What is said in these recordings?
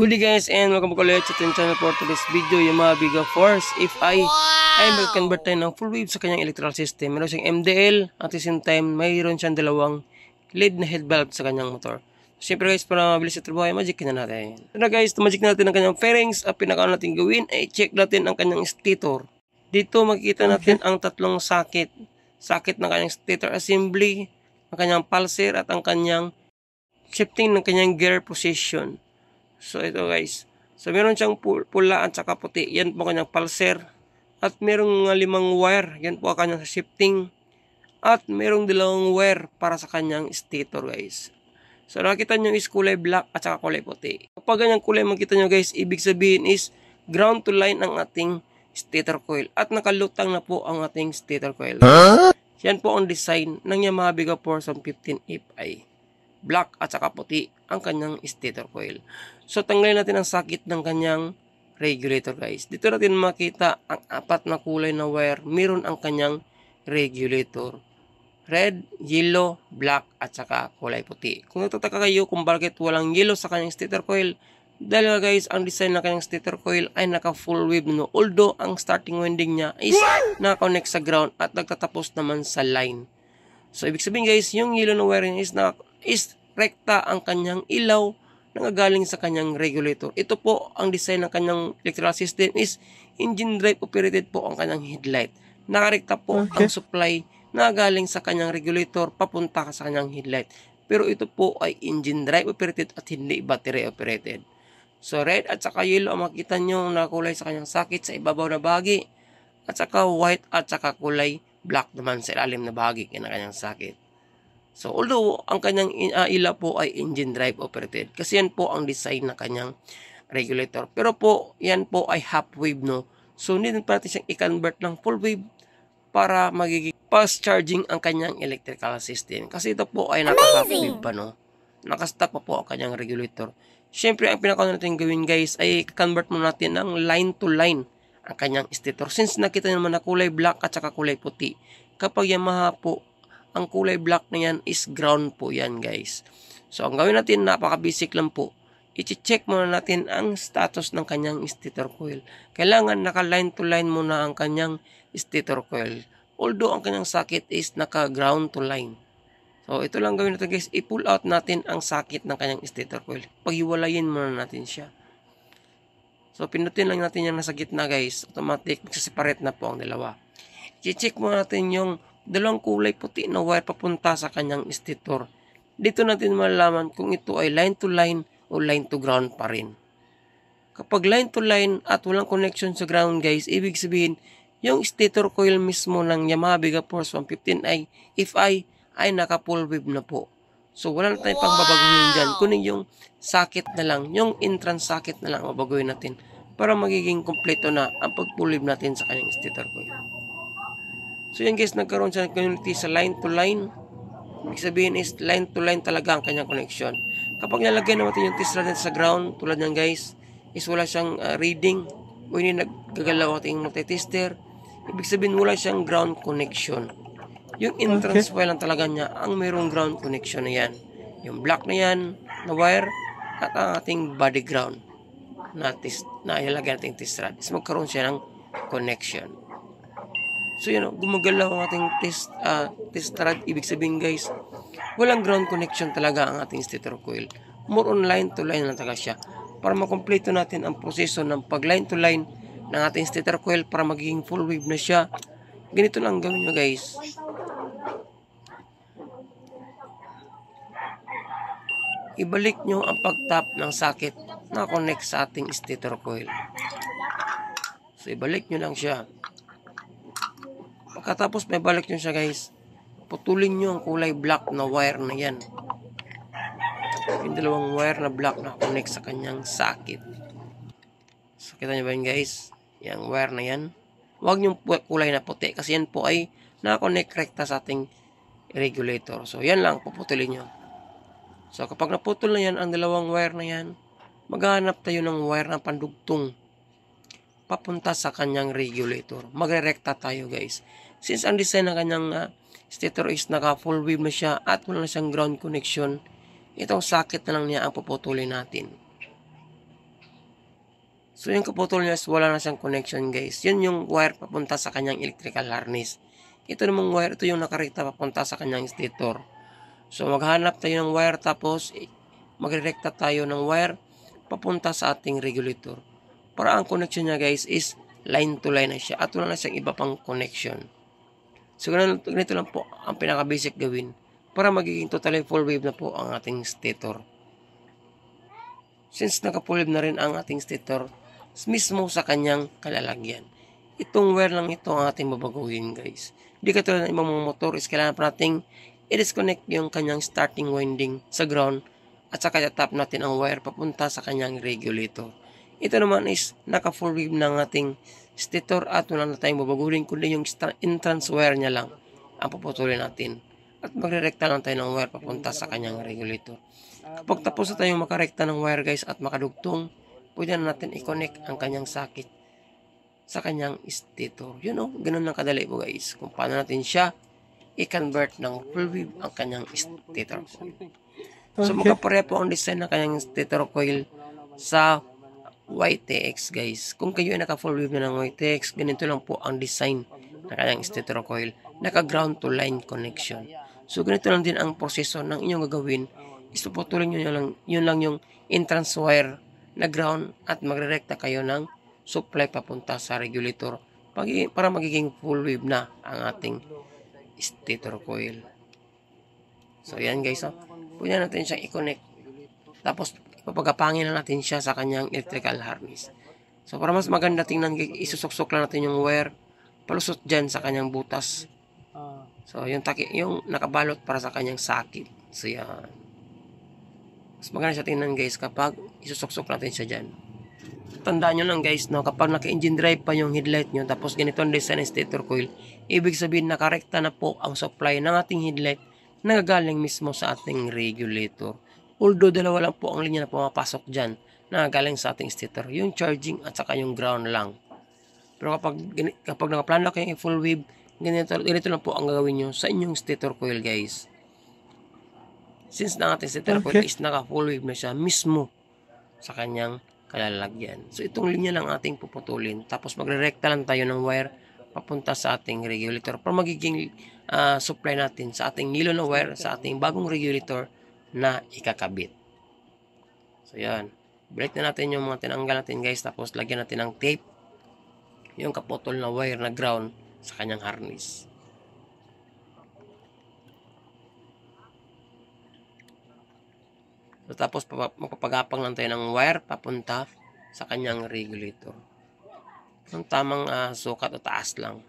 Good day guys, and welcome back ulit sa ating channel for today's video, Yamaha Biga Force. If ay mag-convert tayo ng full wave sa kanyang electrical system. Meron siyang MDL, at the same time mayroon siyang dalawang LED na head bulb sa kanyang motor. Siyempre guys, para mabilis sa trabaho, magic na natin. So na guys, magic natin ang kanyang fairings. Ang pinakaano natin gawin ay check natin ang kanyang stator. Dito makikita natin ang tatlong sakit ng kanyang stator assembly, ang kanyang pulser at ang kanyang shifting ng kanyang gear position. So ito guys, so meron siyang pula at saka puti, yan po kanyang pulser. At merong 5 wire, yan po kanyang shifting. At merong 2 wire para sa kanyang stator guys. So nakita nyo is kulay black at saka kulay puti. Kapag ganyang kulay makita nyo guys, ibig sabihin is ground to line ang ating stator coil. At nakalutang na po ang ating stator coil. Yan po ang design ng Yamaha Biga Force 15 FI. Black at saka puti ang kanyang stator coil. So tanggalin natin ang sakit ng kanyang regulator guys. Dito natin makita ang 4 na kulay na wire. Meron ang kanyang regulator. Red, yellow, black at saka kulay puti. Kung nagtataka kayo kung bakit walang yellow sa kanyang stator coil, dahil guys ang design ng kanyang stator coil ay naka full wave no. Although ang starting winding niya is naka-connect sa ground at nagtatapos naman sa line. So ibig sabihin guys, yung yellow na wire is rekta ang kanyang ilaw na galing sa kanyang regulator. Ito po ang design ng kanyang electrical system is engine drive operated po ang kanyang headlight. Nakarekta po ang supply na galing sa kanyang regulator papunta sa kanyang headlight. Pero ito po ay engine drive operated at hindi battery operated. So red at saka yellow ang makita nyo na kulay sa kanyang sakit sa ibabaw na bahagi. At saka white at saka kulay black naman sa ilalim na bahagi ng kanyang sakit. So although ang kanyang ilaw po ay engine drive operated. Kasi yan po ang design ng kanyang regulator. Pero po yan po ay half wave no. So hindi pa natin siyang i-convert ng full wave para magiging fast charging ang kanyang electrical system. Kasi ito po ay naka-half wave pa no. Naka-stop pa po ang kanyang regulator. Siyempre ang pinaka natin gawin guys ay convert mo natin ng line to line ang kanyang stator. Since nakita naman na kulay black at saka kulay puti. Kapag Yamaha po, ang kulay black na yan is ground po yan guys. So ang gawin natin, napaka-basic lang po. I-check muna natin ang status ng kanyang stator coil. Kailangan naka-line to line muna ang kanyang stator coil. Although ang kanyang sakit is naka-ground to line. So ito lang gawin natin guys, i-pull out natin ang sakit ng kanyang stator coil. Paghiwalayin muna natin siya. So pinutin lang natin yung nasa gitna guys. Automatic, magsaseparate na po ang dalawa. I-check muna natin yung 2 kulay puti na wire papunta sa kanyang stator. Dito natin malalaman kung ito ay line to line o line to ground pa rin. Kapag line to line at walang connection sa ground guys, ibig sabihin yung stator coil mismo ng Yamaha Biga Force 115 FI ay naka full wave na po. So wala na tayong pang babaguhin dyan. Kunin yung socket na lang, yung entrance socket na lang babaguhin natin para magiging kompleto na ang pag full wave natin sa kanyang stator coil. So yan guys, nagkaroon siya ng community sa line to line. Ibig sabihin is line to line talaga ang kanyang connection. Kapag nalagay natin yung test rod sa ground, tulad nyan guys, is wala siyang reading o hindi naggagalaw ating multi-tester. Ibig sabihin wala siyang ground connection. Yung entrance wire lang talaga niya ang mayroong ground connection na yan. Yung black na yan, na wire, at ang ating body ground na ilagay natin test rod. Is magkaroon siya ng connection. So yun, gumagalaw ang ating test rod. Ibig sabihin guys, walang ground connection talaga ang ating stator coil. More on line to line lang talaga siya. Para makompleto natin ang proseso ng pag line to line ng ating stator coil para magiging full wave na siya. Ganito lang gawin nyo guys. Ibalik nyo ang pag-tap ng socket na connect sa ating stator coil. So ibalik nyo lang siya. Pagkatapos may balik nyo siya guys, putulin nyo ang kulay black na wire na yan. Yung 2 wire na black na connect sa kanyang socket. So kita nyo ba yun guys? Yung wire na yan. Huwag nyo kulay na puti kasi yan po ay nakakonect rekta sa ating regulator. So yan lang, puputulin nyo. So kapag naputol na yan ang 2 wire na yan, maghahanap tayo ng wire na pandugtong papunta sa kanyang regulator. Magre-rekta tayo guys. Since ang design ng kanyang stator is naka full wave na siya at wala na siyang ground connection, itong socket na lang niya ang puputulin natin. So yung kaputol niya is wala na siyang connection guys. Yun yung wire papunta sa kanyang electrical harness. Ito namang wire, ito yung nakarekta papunta sa kanyang stator. So maghanap tayo ng wire tapos magrerekta tayo ng wire papunta sa ating regulator. Para ang connection niya guys is line to line na siya at wala na siyang iba pang connection. So ganito lang po ang pinaka-basic gawin para magiging totally full wave na po ang ating stator. Since naka-full wave na rin ang ating stator, mismo sa kanyang kalalagyan. Itong wire lang ito ang ating babaguhin guys. Hindi katulad ng ibang mga motor is kailangan pa nating i-disconnect yung kanyang starting winding sa ground at saka i-tap natin ang wire papunta sa kanyang regulator. Ito naman is naka-full wave ng ating stator at wala na tayong babaguhin kundi yung entrance wire niya lang ang puputulin natin. At magre-rekta lang tayo ng wire papunta sa kanyang regulator. Kapag tapos na tayong makarekta ng wire guys at makadugtong, pwede na natin i-connect ang kanyang socket sa kanyang stator. Yun o, ganun lang kadali po guys. Kung paano natin siya i-convert ng full wave ang kanyang stator coil. So magkapareha po ang design ng kanyang stator coil sa YTX guys. Kung kayo ay naka full wave na ng YTX, ganito lang po ang design ng kanyang stator coil. Naka ground to line connection. So ganito lang din ang proseso ng inyong gagawin. Isuputulin nyo yun lang yung entrance wire na ground at magre-rekta kayo ng supply papunta sa regulator para magiging full wave na ang ating stator coil. So yan guys, pwede natin siyang i-connect tapos papagapangin na natin siya sa kanyang electrical harness. So para mas maganda tingnan, isusuksok lang natin yung wire palusot dyan sa kanyang butas. So yung nakabalot para sa kanyang socket. So yan, mas maganda siya tingnan guys kapag isusuksok natin siya dyan. Tandaan nyo lang guys, no, kapag naka-engine drive pa yung headlight nyo tapos ganito ang design ng stator coil, ibig sabihin nakarekta na po ang supply ng ating headlight na gagaling mismo sa ating regulator. Although dalawa lang po ang linya na pumapasok dyan na gagaling sa ating stator, yung charging at saka yung ground lang. Pero kapag nakaplano kayo yung full wave, ganito lang po ang gagawin nyo sa inyong stator coil guys. Since na ating stator coil is naka full wave na siya mismo sa kanyang kalalagyan. So itong linya lang ating puputulin. Tapos magre-rekta lang tayo ng wire papunta sa ating regulator para magiging supply natin sa ating nilo na wire sa ating bagong regulator na ikakabit. So yan. Break na natin yung mga tinanggal natin guys. Tapos lagyan natin ng tape yung kaputol na wire na ground sa kanyang harness. So, tapos magpapagapang lang tayo ng wire papunta sa kanyang regulator. Ang tamang sukat o taas lang.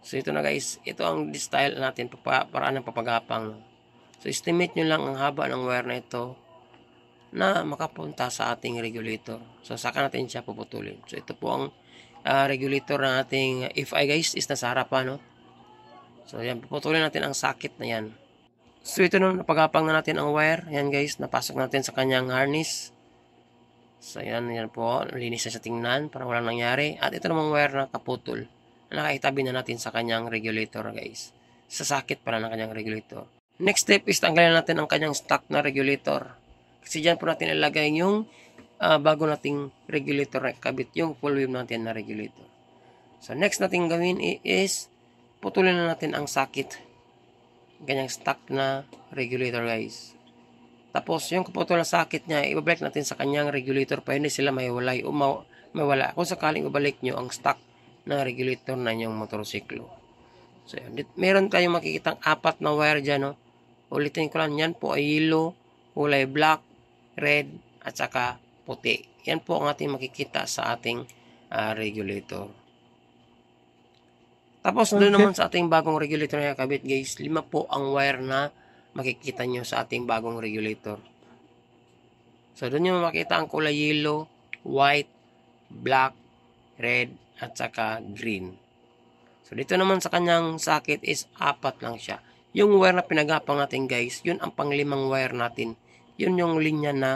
So ito na guys, ito ang style natin paraan ng papagapang. So estimate nyo lang ang haba ng wire na ito na makapunta sa ating regulator. So saka natin siya puputulin. So ito po ang regulator ng ating FI guys, is nasa harapan, no? So yan, puputulin natin ang socket na yan. So ito na, napagapang na natin ang wire. Yan guys, napasok natin sa kanyang harness. So yan po, linis na siya tingnan para walang nangyari. At ito namang wire na kaputol na nakaitabi na natin sa kanyang regulator guys. Sa socket pala ng kanyang regulator. Next step is tanggalin natin ang kanyang stock na regulator. Kasi dyan po natin ilagay yung bago nating regulator na kabit, yung full wave natin na regulator. So next natin gawin is putulin na natin ang socket, ganyang stock na regulator guys. Tapos yung kaputol na socket niya, ibabalik natin sa kanyang regulator para hindi sila maiwalay o mawala kung sakaling ibalik nyo ang stock na regulator na inyong motorsiklo. So yan, meron tayong makikitang 4 na wire dyan, no? Ulitin ko lang, yan po ay yellow, kulay black, red at saka puti. Yan po ang ating makikita sa ating regulator. Tapos doon naman sa ating bagong regulator na kabit guys, 5 po ang wire na makikita nyo sa ating bagong regulator. So doon nyo makita ang kulay yellow, white, black, red at saka green. So dito naman sa kanyang socket is 4 lang siya. Yung wire na pinagapang natin guys, yun ang pang-5 wire natin. Yun yung linya na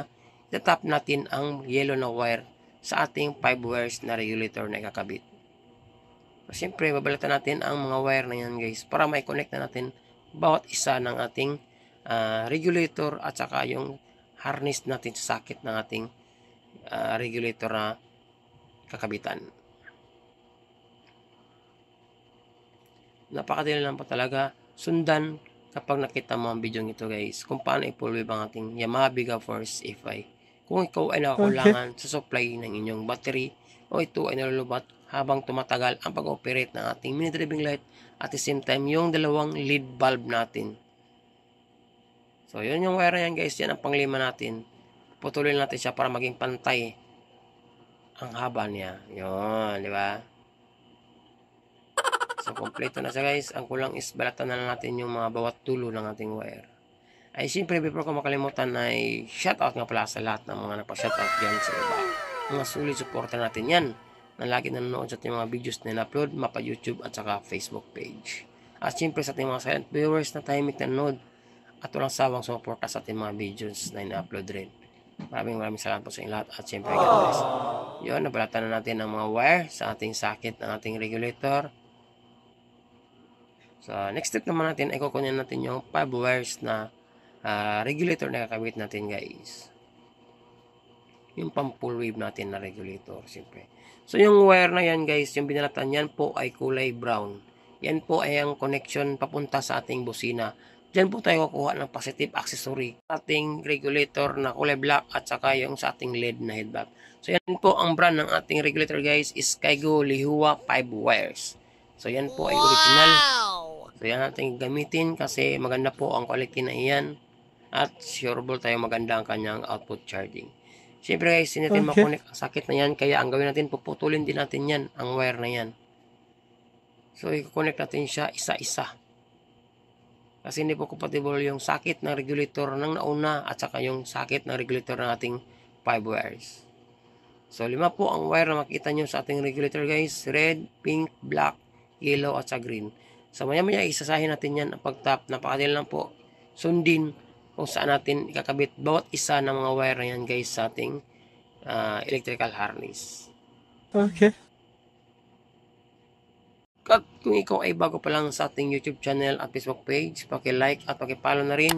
itatap natin ang yellow na wire sa ating 5 wires na regulator na ikakabit. So, siyempre, babalatan natin ang mga wire na yan guys para mai-connect na natin bawat isa ng ating regulator at saka yung harness natin sa socket ng ating regulator na kakabitan. Napakadali lang po talaga sundan kapag nakita mo ang video ito guys, kung paano i-full wave ang ating Yamaha Biga Force FI. Kung ikaw ay nakakulangan sa supply ng inyong battery o ito ay nalulubat habang tumatagal ang pag-operate ng ating mini driving light at the same time yung dalawang lead bulb natin. So yun yung wire na yan guys, yan ang panglima natin. Putulin natin siya para maging pantay ang haba niya. Yun, di ba? So, kompleto na siya guys. Ang kulang is balatan na lang natin yung mga bawat dulo ng ating wire. Ay, siyempre, before ko makalimutan ay shoutout nga pala sa lahat ng mga nagpa-shoutout dyan sa iba. Mga solid supporter natin yan na lagi nanonood sa ating mga videos na in-upload, mapa YouTube at saka Facebook page. At siyempre sa ating mga silent viewers na tahimik na nanood at walang sawang sumuporta sa ating mga videos na in-upload rin. Maraming salamat po sa inyo lahat at siyempre God bless. Yun, nabalatan na natin ang mga wire sa ating socket ng ating regulator. So, next step naman natin ay kukunin natin yung 5 wires na regulator na kakabit natin guys. Yung pang full wave natin na regulator, siyempre. So, yung wire na yan guys, yung binalatan yan po ay kulay brown. Yan po ay ang connection papunta sa ating busina. Diyan po tayo kukuha ng positive accessory. Ating regulator na kulay black at saka yung sa ating LED na headback. So, yan po ang brand ng ating regulator guys is Skygo Lihua 5 wires. So, yan po ay original. So, yan natin gamitin kasi maganda po ang quality na iyan. At sureable tayo maganda ang kanyang output charging. Siyempre guys, hindi natin makonek ang socket na yan. Kaya ang gawin natin, puputulin din natin yan, ang wire na yan. So, i-connect natin siya isa-isa. Kasi hindi po compatible yung socket ng regulator ng nauna at saka yung socket ng regulator ng ating 5 wires. So, 5 po ang wire na makita nyo sa ating regulator guys. Red, pink, black, yellow at sa green. So, maya-maya isasahin natin yan ang pag-tap. Napakadali lang po sundin kung saan natin ikakabit bawat isa ng mga wire na yan guys sa ating electrical harness. Okay. At kung ikaw ay bago pa lang sa ating YouTube channel at Facebook page, paki-like at paki-follow na rin.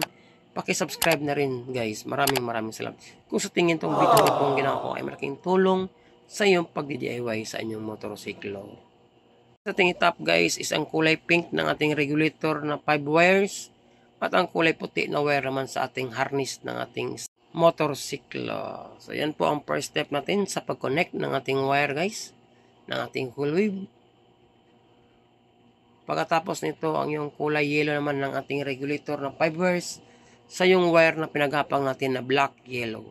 Paki-subscribe na rin guys. Maraming salamat. Kung sa tingin tong video ko pong ginawa ko ay malaking tulong sa iyong pagdi-DIY sa inyong motorsiklo. Sa ating top guys is ang kulay pink ng ating regulator na 5 wires at ang kulay puti na wire naman sa ating harness ng ating motorsiklo. So yan po ang first step natin sa pag-connect ng ating wire guys, ng ating full wave. Pagkatapos nito ang yung kulay yellow naman ng ating regulator na 5 wires sa yung wire na pinaghapang natin na black yellow.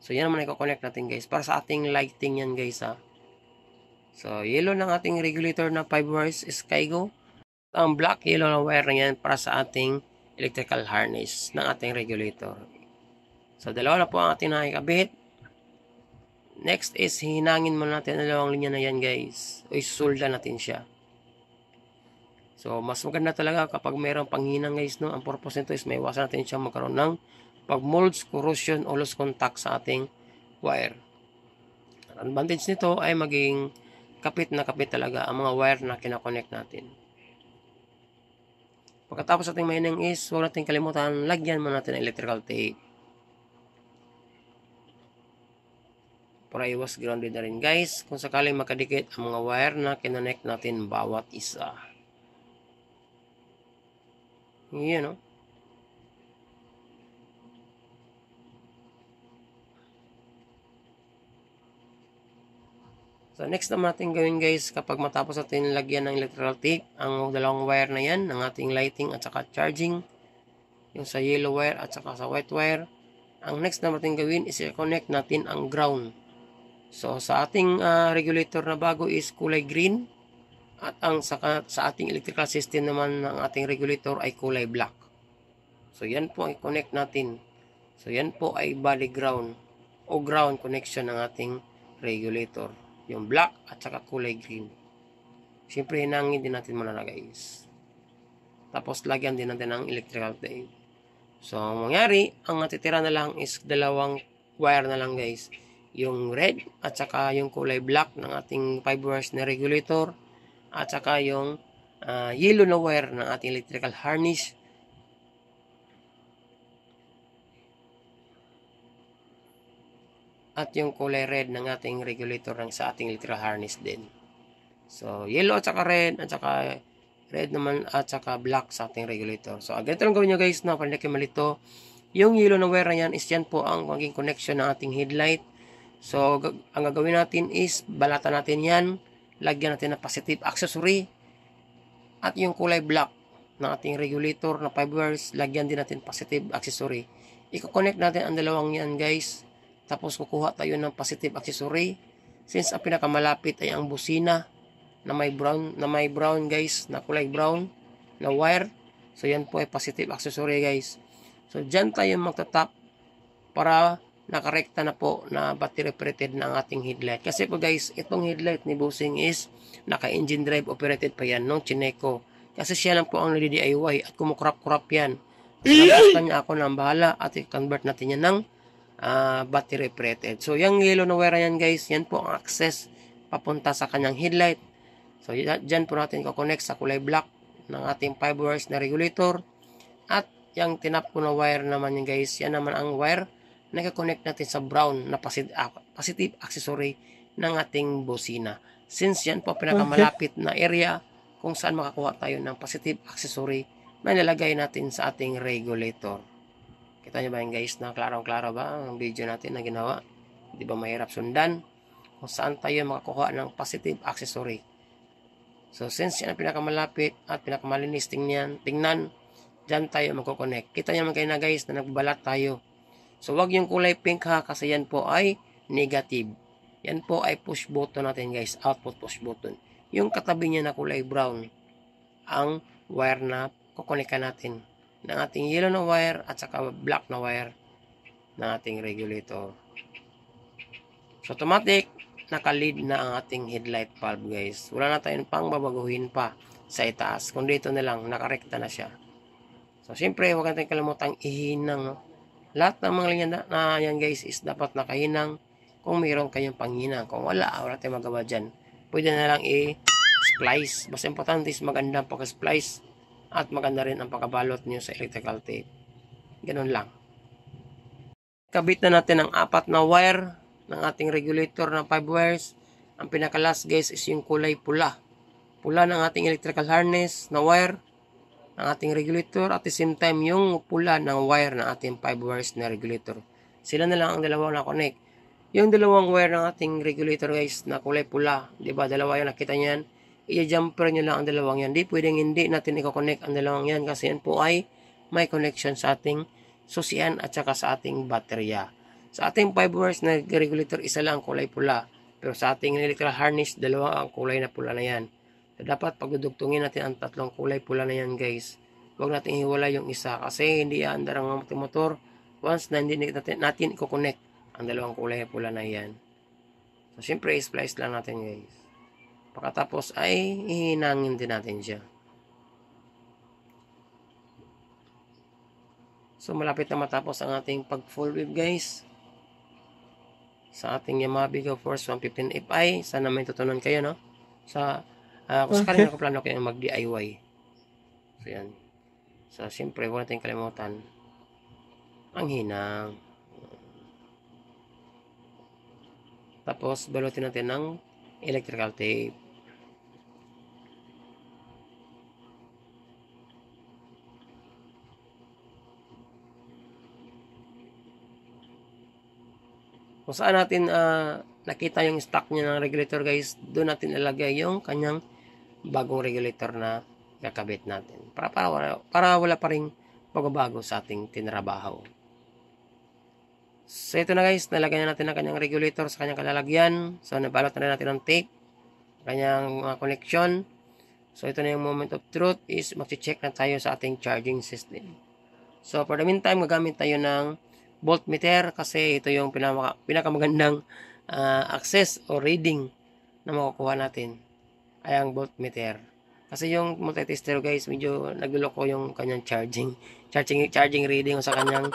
So yan naman i-connect natin guys para sa ating lighting yan guys ha. So, yellow ng ating regulator na 5 wires is Skygo. Ang black yellow na wire na yan para sa ating electrical harness ng ating regulator. So, dalawa na po ang ating nakikabit. Next is, hinangin muna natin ang dalawang linya na yan guys. O isulda natin siya. So, mas maganda talaga kapag mayroong panghinang guys. No? Ang purpose nito is may iwasan natin siya magkaroon ng pag-molds, corrosion, o loose contact sa ating wire. Ang advantage nito ay maging kapit na kapit talaga ang mga wire na kinakonect natin. Pagkatapos ating mining is, huwag natin kalimutan, lagyan mo natin ang electrical tape. Para iwas grounded na rin guys, kung sakaling makadikit ang mga wire na kinonect natin bawat isa. Yan o. So, next naman natin gawin guys, kapag matapos natin lagyan ng electrical tape, ang dalawang wire na yan, ng ating lighting at saka charging, yung sa yellow wire at saka sa white wire, ang next naman natin gawin is i-connect natin ang ground. So, sa ating regulator na bago is kulay green, at ang sa ating electrical system naman ng ating regulator ay kulay black. So, yan po ang i-connect natin. So, yan po ay body ground o ground connection ng ating regulator. Yung black at saka kulay green. Siyempre, hinangin din natin muna na guys. Tapos, lagyan din natin ng electrical tape. So, ang mangyari, ang natitira na lang is dalawang wire na lang guys. Yung red at saka yung kulay black ng ating 5 wires na regulator. At saka yung yellow na wire ng ating electrical harness. at yung kulay red ng ating regulator ng sa ating electrical harness din. So, yellow at saka red at saka red naman at saka black sa ating regulator. So, ganito lang gawin nyo guys na para hindi kayo malito. Yung yellow na wire na yan is yan po ang maging connection ng ating headlight. So, ang gagawin natin is balatan natin yan. Lagyan natin ng positive accessory. At yung kulay black ng ating regulator na 5 wires, lagyan din natin positive accessory. I-connect natin ang dalawang yan guys. Tapos kukuha tayo ng positive accessory. Since ang pinakamalapit ay ang busina na may brown guys, na kulay brown na wire. So yan po ay positive accessory guys. So dyan tayo magtatap para nakarekta na po na battery operated na ang ating headlight. Kasi po guys, itong headlight ni Bossing is naka-engine drive operated pa yan nung chineko. Kasi siya lang po ang nadi-DIY at kumukrap-kurap yan. Sinabasta niya ako ng bahala at i-convert natin yan ng battery operated. So yung yellow na wire yan guys, yan po ang access papunta sa kanyang headlight. So dyan po natin kukonect sa kulay black ng ating 5 wires na regulator. At yung tinap ko na wire naman yan guys, yan naman ang wire na i-connect natin sa brown na positive accessory ng ating busina. Since yan po pinakamalapit na area kung saan makakuha tayo ng positive accessory na nilagay natin sa ating regulator. Kita nyo ba yun guys na klarong-klaro ba ang video natin na ginawa? Di ba mahirap sundan kung saan tayo makakuha ng positive accessory. So since yan ang pinakamalapit at pinakamalinis tingnan, dyan tayo magkoconnect. Kita nyo man kayo na guys na nagbalat tayo. So wag yung kulay pink ha, kasi yan po ay negative. Yan po ay push button natin guys, output push button. Yung katabi niya na kulay brown, ang wire na kukonekan natin ng ating yellow na wire at saka black na wire ng ating regulator. So automatic, naka-lead na ang ating headlight bulb guys. Wala na tayong pang babaguhin pa sa itaas. Kung dito na lang, nakarekta na siya. So siyempre, huwag natin kalimutang ihinang. No? Lahat ng mga linya na yan guys is dapat nakahinang kung mayroon kayong panghinang. Kung wala tayong magawa dyan. Pwede na lang i-splice. Basta importante is maganda ang pag-splice at maganda rin ang pagkabalot nyo sa electrical tape. Ganun lang. Kabit na natin ang 4 na wire ng ating regulator ng 5 wires. Ang pinaka-last guys is yung kulay pula. Pula ng ating electrical harness na wire ng ating regulator at the same time yung pula ng wire ng ating 5 wires na regulator. Sila na lang ang dalawang na-connect. Yung dalawang wire ng ating regulator guys na kulay pula, di ba? Dalawa yan, nakita niyan. I-jumper nyo lang ang dalawang yan. Di pwedeng hindi natin i-connect ang dalawang yan kasi yan po ay may connection sa ating susian at saka sa ating baterya. Sa ating 5 wires na regulator, isa lang ang kulay pula. Pero sa ating electrical harness, dalawa ang kulay na pula na yan. So, dapat pagdudugtungin natin ang tatlong kulay pula na yan guys. Huwag natin hiwala yung isa kasi hindi aandar ang motor once na hindi natin i-connect ang dalawang kulay pula na yan. So, siyempre, i-splice lang natin guys. Pagkatapos ay ihinangin din natin siya. So, malapit na matapos ang ating pag-full wave guys. Sa ating Yamaha Biga Force 115 Fi. Sana may tutunan kayo, no? Kung sakaling nakaplano kayo mag-DIY. So, yan. So, siyempre, huwag natin kalimutan ang hinang. Tapos, balutin natin ng electrical tape. Kung saan natin nakita yung stock niya ng regulator guys, doon natin ilagay yung kanyang bagong regulator na kakabit natin. Para wala pa rin pagbabago sa ating tinrabaho. So ito na guys, nalagyan na natin ang kanyang regulator sa kanyang kalalagyan. So nabalot na rin natin ng tape, kanyang connection. So ito na yung moment of truth is mag-check na tayo sa ating charging system. So for the meantime, gagamit tayo ng voltmeter kasi ito yung pinakamagandang access o reading na makukuha natin ay ang voltmeter. Kasi yung multitester guys, medyo nagluloko yung kanyang charging reading sa kanyang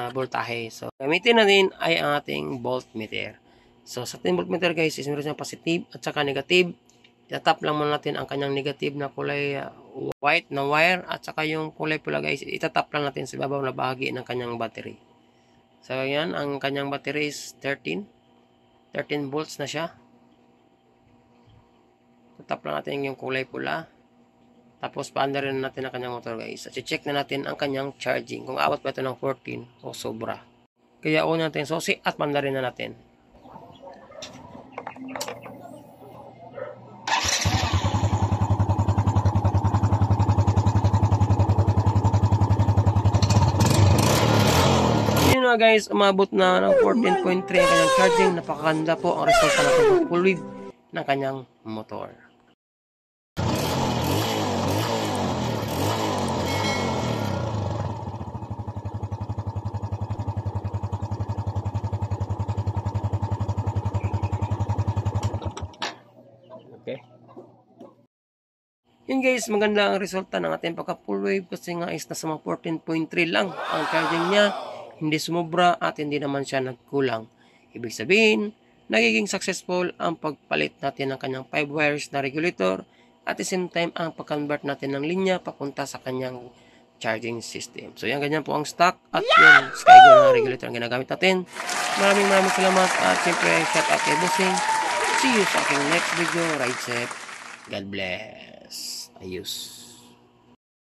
voltahe. So gamitin natin ay ang ating voltmeter. So sa ating voltmeter guys is meron siyang positive at saka negative. Itatap lang muna natin ang kanyang negative na kulay white na wire at saka yung kulay pula guys, itatap lang natin sa ibabaw na bahagi ng kanyang battery. So, yan, ang kanyang battery is 13 volts na siya. Tap lang natin yung kulay pula. Tapos, paanda rin natin ang kanyang motor, guys. At check na natin ang kanyang charging. Kung abot pa ito ng 14 o sobra. Kaya, una natin susi at paanda rin na natin. Guys, umabot na ng 14.3 ang kanyang charging. Napakaganda po ang resulta natin ng full wave ng kanyang motor. Okay. Yun guys, maganda ang resulta ng ating pagka full wave kasi nga is nasa mga 14.3 lang ang charging niya. Hindi sumobra at hindi naman siya nagkulang. Ibig sabihin, nagiging successful ang pagpalit natin ng kanyang 5 wires na regulator at the same time ang pag-convert natin ng linya papunta sa kanyang charging system. So yan, ganyan po ang stock at yung SkyGo na regulator ang ginagamit natin. Maraming salamat at siyempre shout out kay Bossing. See you sa aking next video. Ride safe. God bless. Ayos.